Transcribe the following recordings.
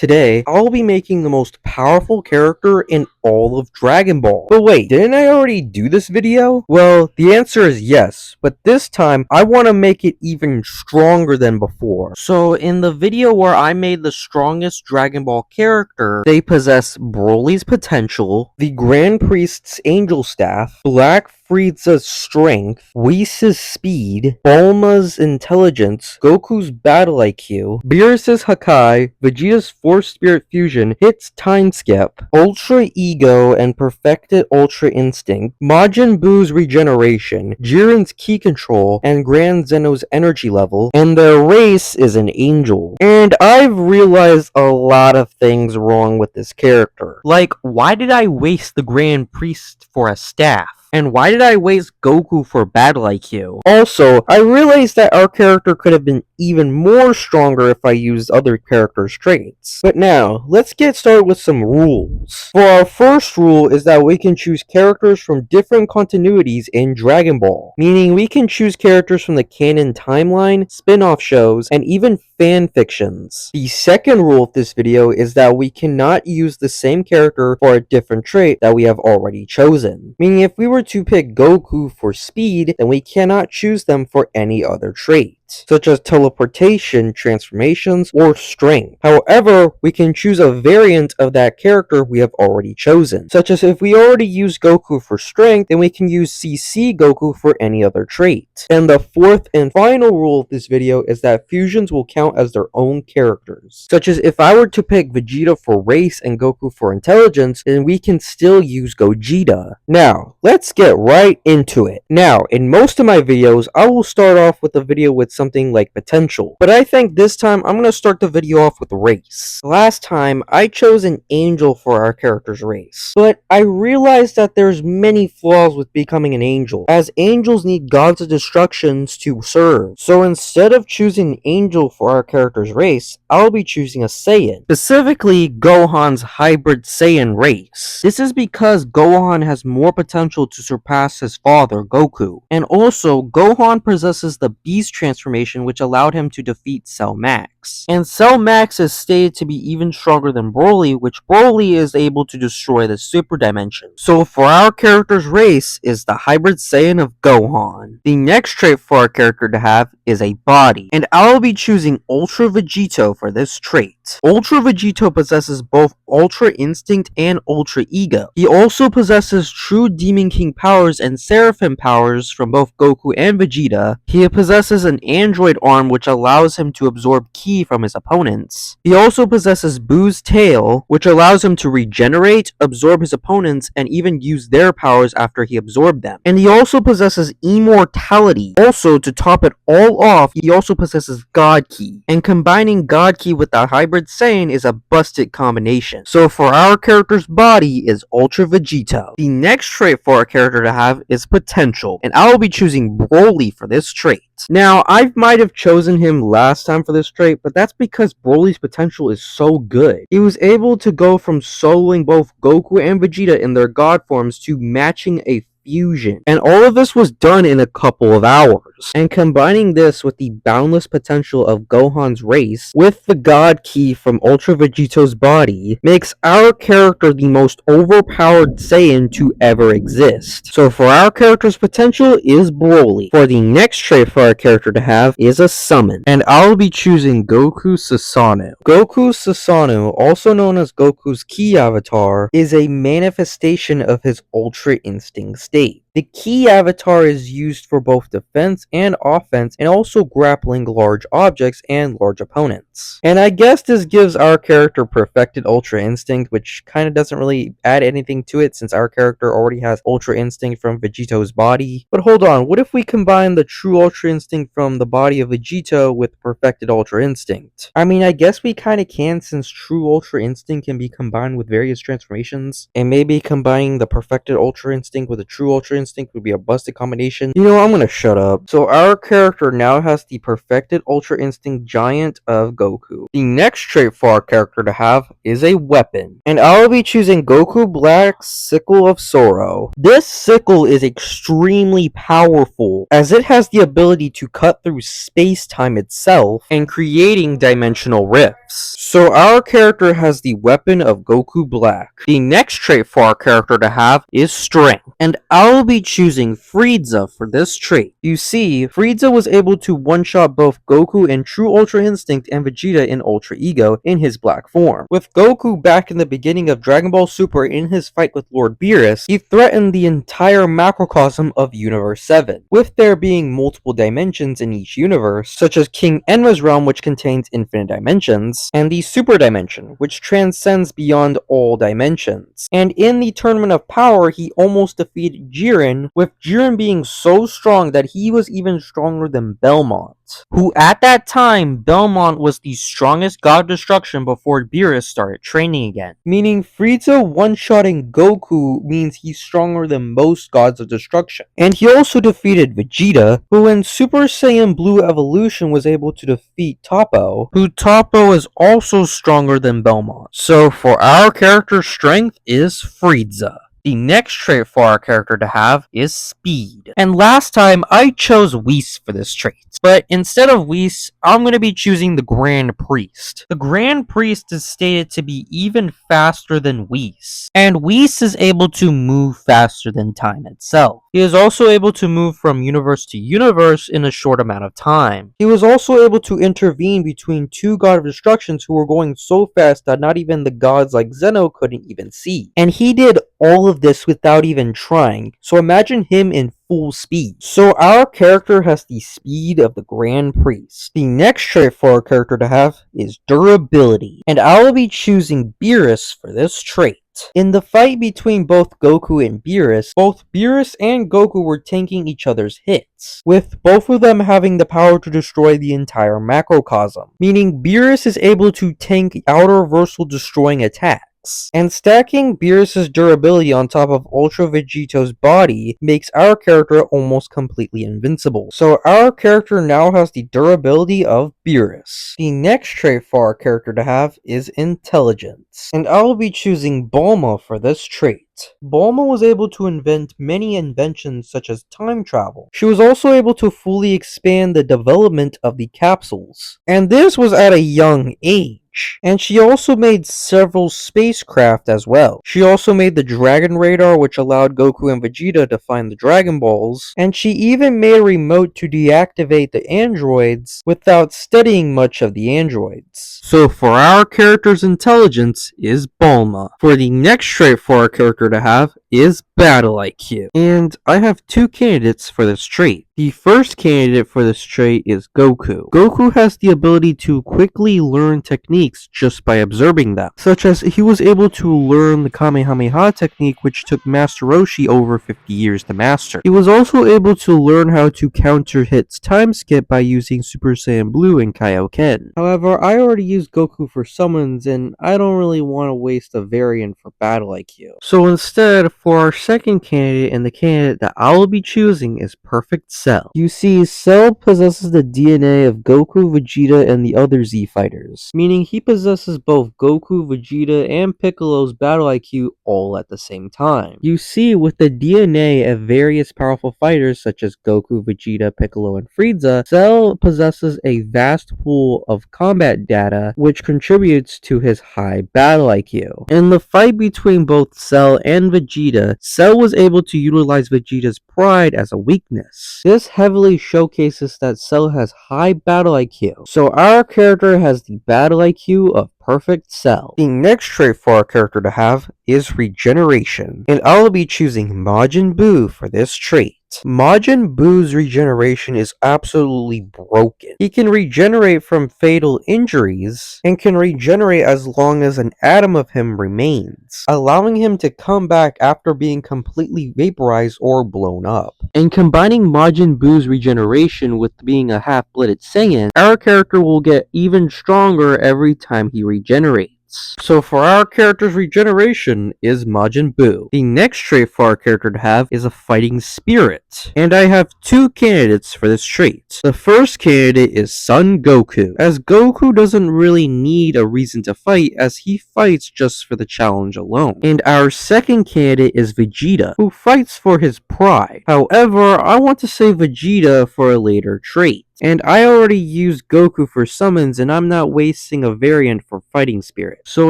Today, I'll be making the most powerful character in all of Dragon Ball. But wait, didn't I already do this video? Well, the answer is yes, but this time I want to make it even stronger than before. So in the video where I made the strongest Dragon Ball character, they possess Broly's potential, the Grand Priest's Angel Staff, Black Frieza's strength, Whis' speed, Bulma's intelligence, Goku's battle IQ, Beerus's Hakai, Vegeta's Force Spirit Fusion, Hit's Time Skip, Ultra Ego and Perfected Ultra Instinct, Majin Buu's regeneration, Jiren's ki control, and Grand Zeno's energy level, and their race is an angel. And I've realized a lot of things wrong with this character. Like, why did I waste the Grand Priest for a staff? And why did I waste Goku for battle IQ? Also, I realized that our character could have been even more stronger if I used other characters' traits. But now, let's get started with some rules. For our first rule is that we can choose characters from different continuities in Dragon Ball, meaning we can choose characters from the canon timeline, spin-off shows, and even fan fictions. The second rule of this video is that we cannot use the same character for a different trait that we have already chosen, meaning if we were to pick Goku for speed, then we cannot choose them for any other trait, such as teleportation, transformations, or strength. However, we can choose a variant of that character we have already chosen, such as if we already use Goku for strength, then we can use CC Goku for any other trait. And the fourth and final rule of this video is that fusions will count as their own characters, such as if I were to pick Vegeta for race and Goku for intelligence, then we can still use Gogeta. Now, let's get right into it. Now, in most of my videos, I will start off with a video with something like potential, but I think this time I'm going to start the video off with race. Last time, I chose an angel for our character's race, but I realized that there's many flaws with becoming an angel, as angels need gods of destructions to serve. So instead of choosing an angel for our character's race, I'll be choosing a Saiyan, specifically Gohan's hybrid Saiyan race. This is because Gohan has more potential to surpass his father, Goku, and also Gohan possesses the Beast transformation which allowed him to defeat Cell Max. And Cell Max is stated to be even stronger than Broly, which Broly is able to destroy the Super Dimension. So for our character's race is the hybrid Saiyan of Gohan. The next trait for our character to have is a body, and I'll be choosing Ultra Vegito for this trait. Ultra Vegito possesses both Ultra Instinct and Ultra Ego. He also possesses true Demon King powers and Seraphim powers from both Goku and Vegeta. He possesses an android arm which allows him to absorb ki from his opponents. He also possesses Buu's tail, which allows him to regenerate, absorb his opponents, and even use their powers after he absorbed them. And he also possesses immortality. Also, to top it all off, he also possesses God Ki. And combining God Ki with the hybrid Saiyan is a busted combination. So for our character's body is Ultra Vegito. The next trait for our character to have is potential, and I will be choosing Broly for this trait. Now, I might have chosen him last time for this trait, but that's because Broly's potential is so good. He was able to go from soloing both Goku and Vegeta in their god forms to matching a fusion, and all of this was done in a couple of hours. And combining this with the boundless potential of Gohan's race with the God Ki from Ultra Vegito's body makes our character the most overpowered Saiyan to ever exist. So for our character's potential is Broly. For the next trait for our character to have is a summon, and I'll be choosing Goku Susanoo. Goku Susanoo, also known as Goku's Ki avatar, is a manifestation of his Ultra Instinct state. The Ki avatar is used for both defense and offense, and also grappling large objects and large opponents. And I guess this gives our character perfected Ultra Instinct, which kind of doesn't really add anything to it since our character already has Ultra Instinct from Vegito's body. But hold on, what if we combine the true Ultra Instinct from the body of Vegito with perfected Ultra Instinct? I mean, I guess we kind of can, since true Ultra Instinct can be combined with various transformations, and maybe combining the perfected Ultra Instinct with a true Ultra Instinct would be a busted combination. You know, I'm gonna shut up. So our character now has the perfected Ultra Instinct Giant of Goku. The next trait for our character to have is a weapon, and I'll be choosing Goku Black's Sickle of Sorrow. This sickle is extremely powerful, as it has the ability to cut through space-time itself and creating dimensional rifts. So our character has the weapon of Goku Black. The next trait for our character to have is Strength, and I'll be choosing Frieza for this trait. You see, Frieza was able to one-shot both Goku in True Ultra Instinct and Vegeta in Ultra Ego in his black form. With Goku back in the beginning of Dragon Ball Super in his fight with Lord Beerus, he threatened the entire macrocosm of Universe 7, with there being multiple dimensions in each universe, such as King Enma's realm, which contains infinite dimensions, and the Super Dimension, which transcends beyond all dimensions. And in the Tournament of Power, he almost defeated Jiren, with Jiren being so strong that he was even stronger than Belmont, who at that time, Belmont was the strongest god of destruction before Beerus started training again. Meaning Frieza one-shotting Goku means he's stronger than most gods of destruction. And he also defeated Vegeta, who in Super Saiyan Blue Evolution was able to defeat Toppo, who Toppo is also stronger than Belmont. So for our character's strength is Frieza. The next trait for our character to have is Speed. And last time, I chose Whis for this trait. But instead of Whis, I'm going to be choosing the Grand Priest. The Grand Priest is stated to be even faster than Whis. And Whis is able to move faster than time itself. He is also able to move from universe to universe in a short amount of time. He was also able to intervene between two God of Destructions who were going so fast that not even the gods like Zeno couldn't even see. And he did all of this without even trying, so imagine him in full speed. So our character has the speed of the Grand Priest. The next trait for our character to have is durability, and I'll be choosing Beerus for this trait. In the fight between both Goku and Beerus, both Beerus and Goku were tanking each other's hits, with both of them having the power to destroy the entire macrocosm, meaning Beerus is able to tank outer reversal destroying attacks. And stacking Beerus' durability on top of Ultra Vegito's body makes our character almost completely invincible. So our character now has the durability of Beerus. The next trait for our character to have is intelligence, and I will be choosing Bulma for this trait. Bulma was able to invent many inventions such as time travel. She was also able to fully expand the development of the capsules, and this was at a young age. And she also made several spacecraft as well. She also made the Dragon Radar, which allowed Goku and Vegeta to find the Dragon Balls, and she even made a remote to deactivate the androids without studying much of the androids. So for our character's intelligence is Bulma. For the next trait for our character to have is Battle IQ. And I have two candidates for this trait. The first candidate for this trait is Goku. Goku has the ability to quickly learn techniques just by observing them, such as he was able to learn the Kamehameha technique, which took Master Roshi over 50 years to master. He was also able to learn how to counter hits time skip by using Super Saiyan Blue and Kaioken. However, I already used Goku for summons, and I don't really want to waste a variant for Battle IQ. So instead, for our second candidate, and the candidate that I will be choosing is Perfect Cell. You see, Cell possesses the DNA of Goku, Vegeta, and the other Z fighters, meaning he possesses both Goku, Vegeta, and Piccolo's battle IQ all at the same time. You see, with the DNA of various powerful fighters such as Goku, Vegeta, Piccolo, and Frieza, Cell possesses a vast pool of combat data which contributes to his high battle IQ. In the fight between both Cell and Vegeta, Cell was able to utilize Vegeta's pride as a weakness. This heavily showcases that Cell has high battle IQ, so our character has the battle IQ of Perfect Cell. The next trait for our character to have is regeneration, and I'll be choosing Majin Buu for this trait. Majin Buu's regeneration is absolutely broken. He can regenerate from fatal injuries, and can regenerate as long as an atom of him remains, allowing him to come back after being completely vaporized or blown up. And combining Majin Buu's regeneration with being a half-blooded Saiyan, our character will get even stronger every time he regenerates. traits. So for our character's regeneration is Majin Buu. The next trait for our character to have is a fighting spirit. And I have two candidates for this trait. The first candidate is Son Goku, as Goku doesn't really need a reason to fight as he fights just for the challenge alone. And our second candidate is Vegeta, who fights for his pride. However, I want to save Vegeta for a later trait. And I already used Goku for summons and I'm not wasting a variant for fighting spirit. So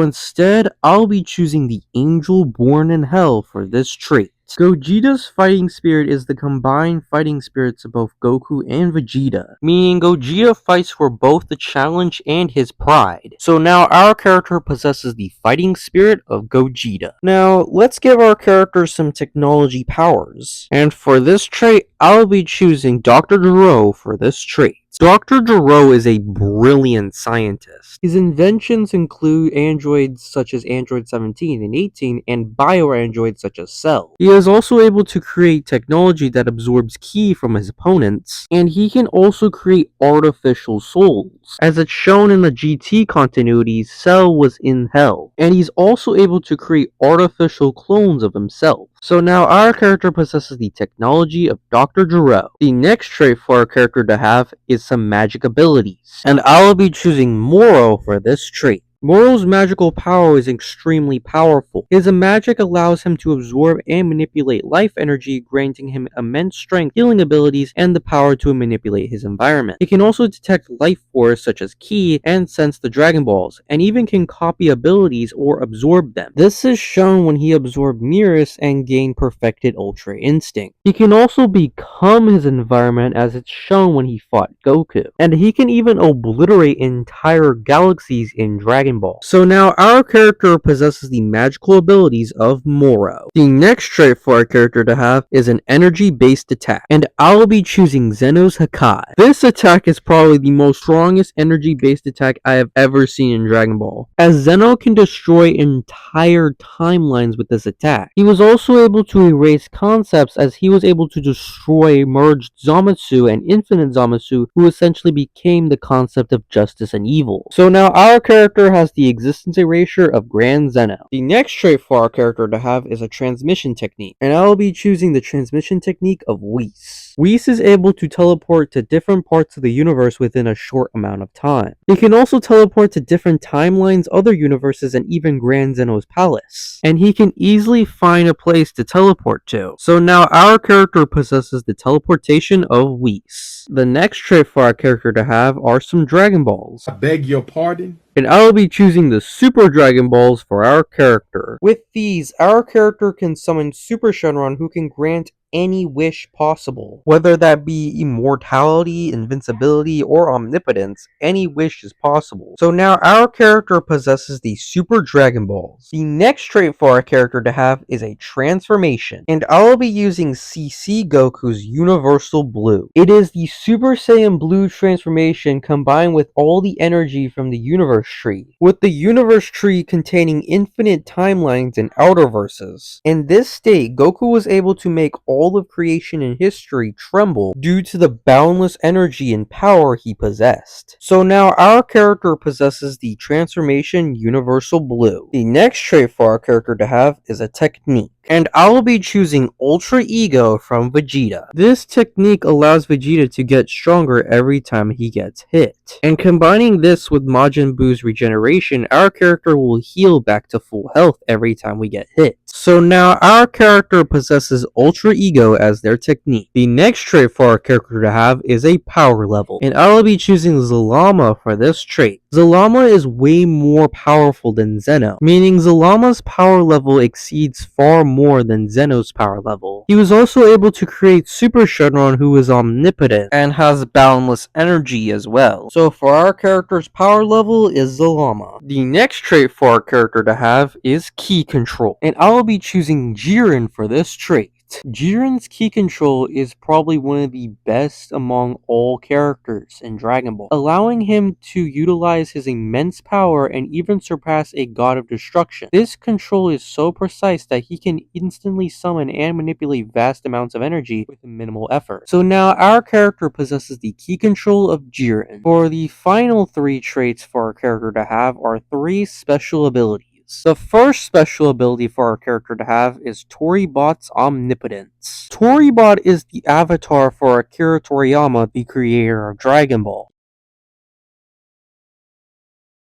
instead, I'll be choosing the Angel Born in Hell for this trait. Gogeta's fighting spirit is the combined fighting spirits of both Goku and Vegeta, meaning Gogeta fights for both the challenge and his pride. So now our character possesses the fighting spirit of Gogeta. Now, let's give our character some technology powers. And for this trait, I'll be choosing Dr. Gero for this trait. Dr. Gero is a brilliant scientist. His inventions include androids such as Android 17 and 18 and bioandroids such as Cell. He is also able to create technology that absorbs ki from his opponents, and he can also create artificial souls. As it's shown in the GT continuity, Cell was in Hell, and he's also able to create artificial clones of himself. So now our character possesses the technology of Dr. Gero. The next trait for our character to have is some magic abilities, and I'll be choosing Moro for this trait. Moro's magical power is extremely powerful. His magic allows him to absorb and manipulate life energy, granting him immense strength, healing abilities, and the power to manipulate his environment. He can also detect life force such as ki and sense the Dragon Balls, and even can copy abilities or absorb them. This is shown when he absorbed mirrors and gained perfected Ultra Instinct. He can also become his environment, as it's shown when he fought Goku, and he can even obliterate entire galaxies in Dragon Ball. So now our character possesses the magical abilities of Moro. The next trait for our character to have is an energy-based attack, and I'll be choosing Zeno's Hakai. This attack is probably the most strongest energy-based attack I have ever seen in Dragon Ball, as Zeno can destroy entire timelines with this attack. He was also able to erase concepts, as he was able to destroy merged Zamasu and Infinite Zamasu, who essentially became the concept of justice and evil. So now our character has the existence erasure of Grand Zeno. The next trait for our character to have is a transmission technique, and I will be choosing the transmission technique of Whis. Whis is able to teleport to different parts of the universe within a short amount of time. He can also teleport to different timelines, other universes, and even Grand Zeno's palace. And he can easily find a place to teleport to. So now our character possesses the teleportation of Whis. The next trait for our character to have are some Dragon Balls. I beg your pardon? And I'll be choosing the Super Dragon Balls for our character. With these, our character can summon Super Shenron, who can grant any wish possible. Whether that be immortality, invincibility, or omnipotence, any wish is possible. So now our character possesses the Super Dragon Balls. The next trait for our character to have is a transformation, and I'll be using CC Goku's Universal Blue. It is the Super Saiyan Blue transformation combined with all the energy from the Universe Tree, with the Universe Tree containing infinite timelines and outerverses. In this state, Goku was able to make all of creation and history tremble due to the boundless energy and power he possessed. So now our character possesses the transformation Universal Blue. The next trait for our character to have is a technique, and I will be choosing Ultra Ego from Vegeta. This technique allows Vegeta to get stronger every time he gets hit. And combining this with Majin Buu's regeneration, our character will heal back to full health every time we get hit. So now our character possesses Ultra Ego as their technique. The next trait for our character to have is a power level, and I will be choosing Zalama for this trait. Zalama is way more powerful than Zeno, meaning Zalama's power level exceeds far more than Zeno's power level. He was also able to create Super Shenron, who is omnipotent and has boundless energy as well. So for our character's power level is Zalama. The next trait for our character to have is Ki Control, and I will be choosing Jiren for this trait. Jiren's key control is probably one of the best among all characters in Dragon Ball, allowing him to utilize his immense power and even surpass a god of destruction. This control is so precise that he can instantly summon and manipulate vast amounts of energy with minimal effort. So now our character possesses the key control of Jiren. For the final 3 traits for our character to have are 3 special abilities. The first special ability for our character to have is Toribot's Omnipotence. Toribot is the avatar for Akira Toriyama, the creator of Dragon Ball,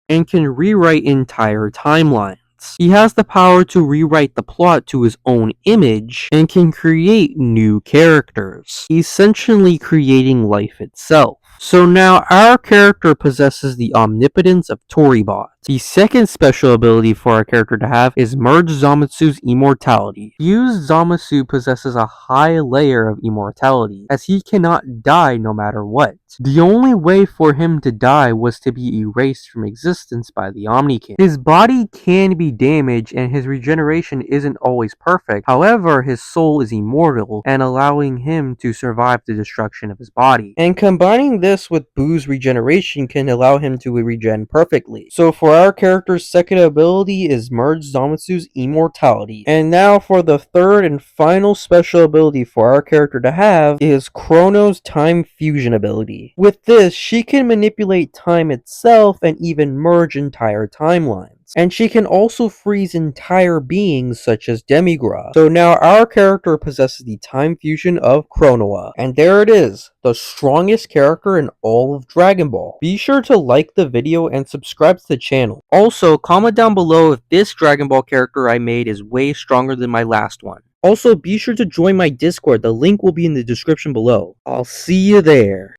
and can rewrite entire timelines. He has the power to rewrite the plot to his own image and can create new characters, essentially creating life itself. So now our character possesses the omnipotence of Toribot. The second special ability for our character to have is Merge Zamatsu's Immortality. Fused Zamasu possesses a high layer of immortality, as he cannot die no matter what. The only way for him to die was to be erased from existence by the Omnikin. His body can be damaged and his regeneration isn't always perfect, however his soul is immortal and allowing him to survive the destruction of his body. And combining this with Boo's regeneration can allow him to regen perfectly. So for our character's second ability is Merge Zamatsu's Immortality. And now for the third and final special ability for our character to have is Chrono's Time Fusion ability. With this, she can manipulate time itself and even merge entire timelines. And she can also freeze entire beings such as Demigra. So now our character possesses the time fusion of Chronoa. And there it is, the strongest character in all of Dragon Ball. Be sure to like the video and subscribe to the channel. Also, comment down below if this Dragon Ball character I made is way stronger than my last one. Also, be sure to join my Discord, the link will be in the description below. I'll see you there.